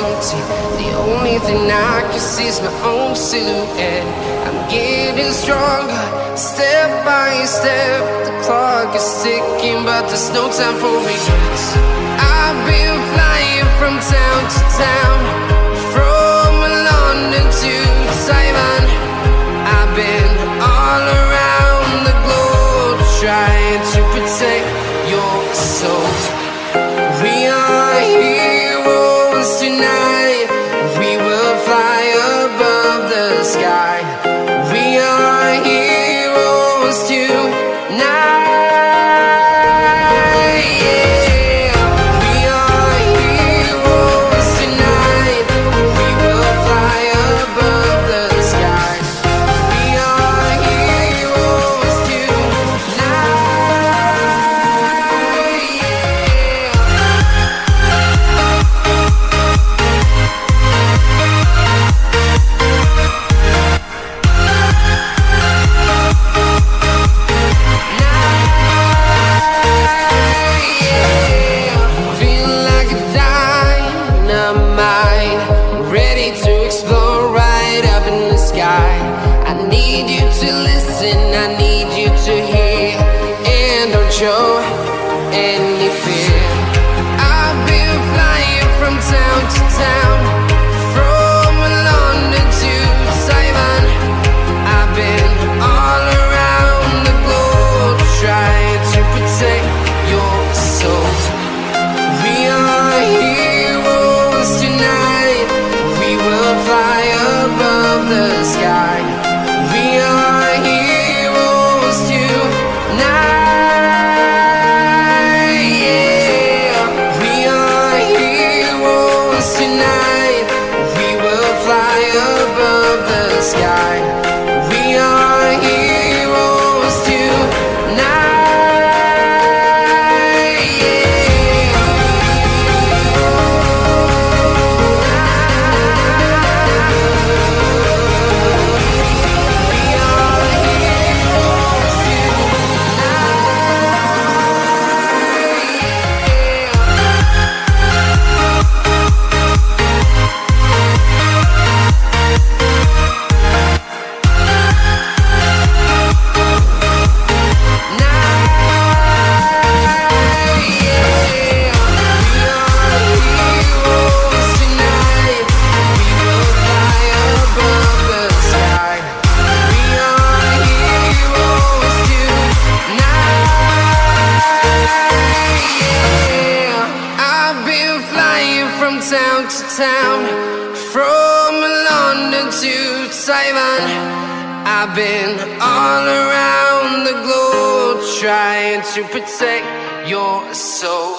empty. The only thing I can see is my own silhouette. I'm getting stronger, step by step. The clock is ticking, but there's no time for regrets. I've been flying from town to town, from London to Taiwan. I've been all around the globe, trying to protect your soul. We are heroes tonight. We will fly above the sky. We are heroes tonight. Show any fear. I've been flying from town to town, from London to Taiwan. I've been all around the globe, trying to protect your soul. We are heroes tonight. We will fly above the sky. We are heroes tonight. Sky. We are heroes tonight. Town to town, from London to Taiwan. I've been all around the globe, trying to protect your soul.